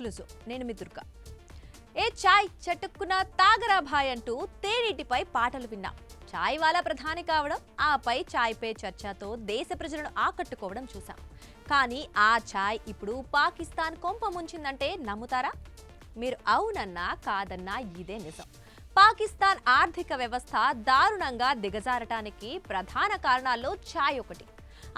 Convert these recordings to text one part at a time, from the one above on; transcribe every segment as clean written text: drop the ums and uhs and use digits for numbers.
Exclusive. నేను మీ దుర్గా. ఏ చాయ్ చటుక్కున తాగరా భాయ్ అంటూ తేనీటిపై పాటలు విన్నాం. చాయ్ వాలా ప్రధాని కావడం, ఆపై చాయ్ పే చర్చతో దేశ ప్రజలను ఆకట్టుకోవడం చూసాం. కానీ ఆ చాయ్ ఇప్పుడు పాకిస్తాన్ కొంప ముంచిందంటే నమ్ముతారా? మీరు అవునన్నా కాదన్నా ఇదే నిజం. పాకిస్తాన్ ఆర్థిక వ్యవస్థ దారుణంగా దిగజారటానికి ప్రధాన కారణాల్లో చాయ్ ఒకటి.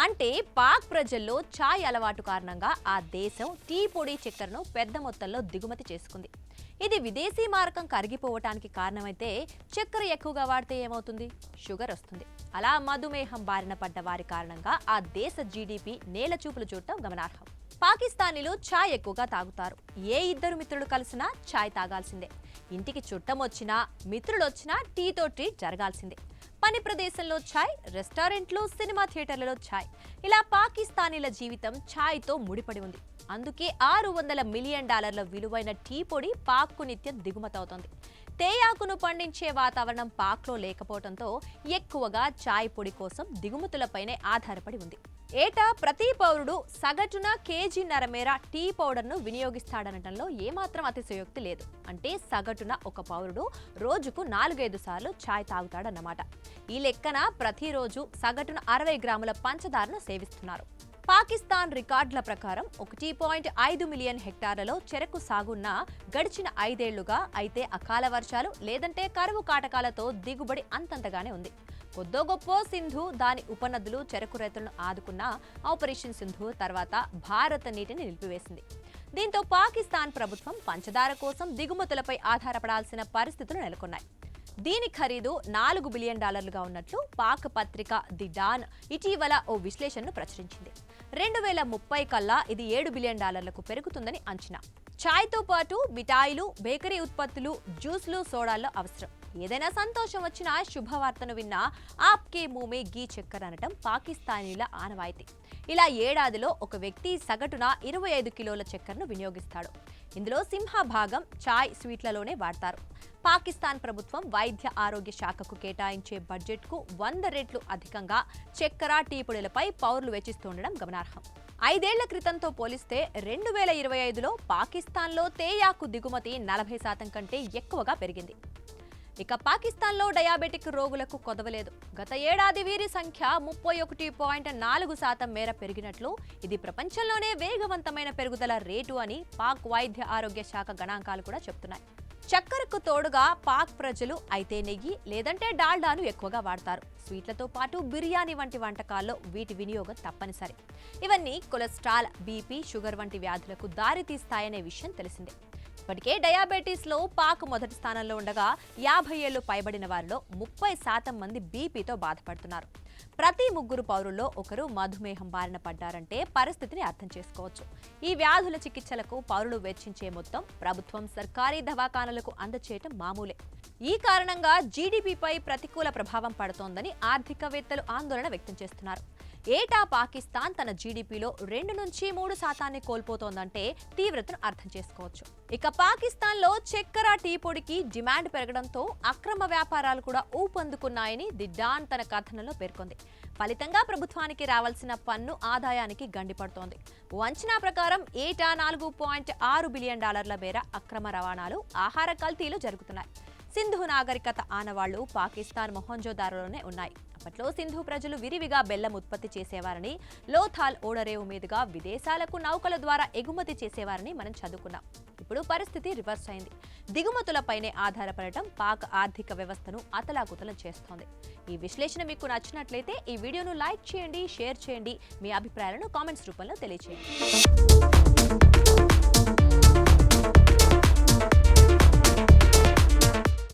అంటే పాక్ ప్రజల్లో చాయ్ అలవాటు కారణంగా ఆ దేశం టీ పొడి చక్కెరను పెద్ద మొత్తంలో దిగుమతి చేసుకుంది. ఇది విదేశీ మారకం కరిగిపోవటానికి కారణమైతే చక్కెర ఎక్కువగా వాడితే ఏమవుతుంది? షుగర్ వస్తుంది. అలా మధుమేహం బారిన పడ్డ వారి కారణంగా ఆ దేశ జీడిపి నేల చూపులు చూడటం గమనార్హం. పాకిస్తానీలు ఛాయ్ ఎక్కువగా తాగుతారు. ఏ ఇద్దరు మిత్రులు కలిసినా ఛాయ్ తాగాల్సిందే. ఇంటికి చుట్టం వచ్చినా మిత్రులు వచ్చినా టీతో ట్రీట్ జరగాల్సిందే. పని ప్రదేశంలో ఛాయ్, రెస్టారెంట్లు, సినిమా థియేటర్లలో ఛాయ్. ఇలా పాకిస్తానీల జీవితం ఛాయ్తో ముడిపడి ఉంది. అందుకే $600 మిలియన్ విలువైన టీ పొడి పాక్కు నిత్యం దిగుమతవుతోంది. తేయాకును పండించే వాతావరణం పాక్లో లేకపోవడంతో ఎక్కువగా ఛాయ్ పొడి కోసం దిగుమతులపైనే ఆధారపడి ఉంది. ఏటా ప్రతి పౌరుడు సగటున కేజీన్నర మేర టీ పౌడర్ను వినియోగిస్తాడనటంలో ఏమాత్రం అతిశయోక్తి లేదు. అంటే సగటున ఒక పౌరుడు రోజుకు 4-5 సార్లు ఛాయ్ తాగుతాడన్నమాట. ఈ లెక్కన ప్రతిరోజు సగటున 60 గ్రాముల పంచదారను సేవిస్తున్నారు. పాకిస్తాన్ రికార్డుల ప్రకారం 1.5 మిలియన్ హెక్టార్లలో చెరకు సాగున్న గడిచిన 5 ఏళ్లుగా. అయితే అకాల వర్షాలు లేదంటే కరువు కాటకాలతో దిగుబడి అంతంతగానే ఉంది. కొద్దో గొప్పో సింధు, దాని ఉపనదులు చెరకు రైతులను ఆదుకున్న ఆపరేషన్ సింధు తర్వాత భారత నీటిని నిలిపివేసింది. దీంతో పాకిస్తాన్ ప్రభుత్వం పంచదార కోసం దిగుమతులపై ఆధారపడాల్సిన పరిస్థితులు నెలకొన్నాయి. దీని ఖరీదు $4 బిలియన్ ఉన్నట్లు పాక్ పత్రిక ది డాన్ ఇటీవల ఓ విశ్లేషణను ప్రచురించింది. 2030 కల్లా ఇది $7 బిలియన్ పెరుగుతుందని అంచనా. ఛాయ్తో పాటు మిఠాయిలు, బేకరీ ఉత్పత్తులు, జ్యూస్లు, సోడాల్లో అవసరం. ఏదైనా సంతోషం వచ్చినా, శుభవార్తను విన్నా ఆప్కే మూమే గీ చక్కెర అనటం పాకిస్తానీల ఆనవాయితీ. ఇలా ఏడాదిలో ఒక వ్యక్తి సగటున 25 కిలోల చక్కెరను వినియోగిస్తాడు. ఇందులో సింహభాగం ఛాయ్, స్వీట్లలోనే వాడతారు. పాకిస్తాన్ ప్రభుత్వం వైద్య ఆరోగ్య శాఖకు కేటాయించే బడ్జెట్కు 100 రెట్లు అధికంగా చక్కెర, టీ పొడులపై పౌరులు వెచ్చిస్తుండడం గమనార్హం. 5 ఏళ్ల క్రితంతో పోలిస్తే 2025లో పాకిస్తాన్లో తేయాకు దిగుమతి 40% కంటే ఎక్కువగా పెరిగింది. ఇక పాకిస్తాన్లో డయాబెటిక్ రోగులకు కొదవలేదు. గత ఏడాది వీరి సంఖ్య 31.4% మేర పెరిగినట్లు, ఇది ప్రపంచంలోనే వేగవంతమైన పెరుగుదల రేటు అని పాక్ వైద్య ఆరోగ్య శాఖ గణాంకాలు కూడా చెప్తున్నాయి. చక్కెరకు తోడుగా పాక్ ప్రజలు అయితే నెయ్యి లేదంటే డాల్డాను ఎక్కువగా వాడతారు. స్వీట్లతో పాటు బిర్యానీ వంటి వంటకాల్లో వీటి వినియోగం తప్పనిసరి. ఇవన్నీ కొలెస్ట్రాల్, బీపీ, షుగర్ వంటి వ్యాధులకు దారితీస్తాయనే విషయం తెలిసిందే. ఇప్పటికే డయాబెటీస్లో పాక్ మొదటి స్థానంలో ఉండగా 50 ఏళ్లు పైబడిన వారిలో 30% మంది బీపీతో బాధపడుతున్నారు. ప్రతి 3 పౌరుల్లో ఒకరు మధుమేహం బారిన పడ్డారంటే పరిస్థితిని అర్థం చేసుకోవచ్చు. ఈ వ్యాధుల చికిత్సలకు పౌరులు వెచ్చించే మొత్తం ప్రభుత్వం, సర్కారీ దవాఖానాలకు అందచేయటం మామూలే. ఈ కారణంగా జీడీపీపై ప్రతికూల ప్రభావం పడుతోందని ఆర్థికవేత్తలు ఆందోళన వ్యక్తం చేస్తున్నారు. ఏటా పాకిస్తాన్ తన జీడీపీలో 2-3% కోల్పోతోందంటే తీవ్రతను అర్థం చేసుకోవచ్చు. ఇక పాకిస్తాన్లో చక్కెర, టీ పొడికి డిమాండ్ పెరగడంతో అక్రమ వ్యాపారాలు కూడా ఊపందుకున్నాయని ది డాన్ తన కథనంలో పేర్కొంది. ఫలితంగా ప్రభుత్వానికి రావాల్సిన పన్ను ఆదాయానికి గండిపడుతోంది. అంచనా ప్రకారం ఏటా $4.6 బిలియన్ మేర అక్రమ రవాణాలు, ఆహార కల్తీలు జరుగుతున్నాయి. సింధు నాగరికత ఆనవాళ్లు పాకిస్తాన్ మొహంజోదారోలోనే ఉన్నాయి. అప్పట్లో సింధు ప్రజలు విరివిగా బెల్లం ఉత్పత్తి చేసేవారని, లోథాల్ ఓడరేవు మీదుగా విదేశాలకు నౌకల ద్వారా ఎగుమతి చేసేవారని మనం చదువుకున్నాం. ఇప్పుడు పరిస్థితి రివర్స్ అయింది. దిగుమతులపైనే ఆధారపడటం పాక్ ఆర్థిక వ్యవస్థను అతలాకుతలం చేస్తోంది. ఈ విశ్లేషణ మీకు నచ్చినట్లయితే ఈ వీడియోను లైక్ చేయండి, షేర్ చేయండి. మీ అభిప్రాయాలను కామెంట్స్ రూపంలో తెలియజేయండి.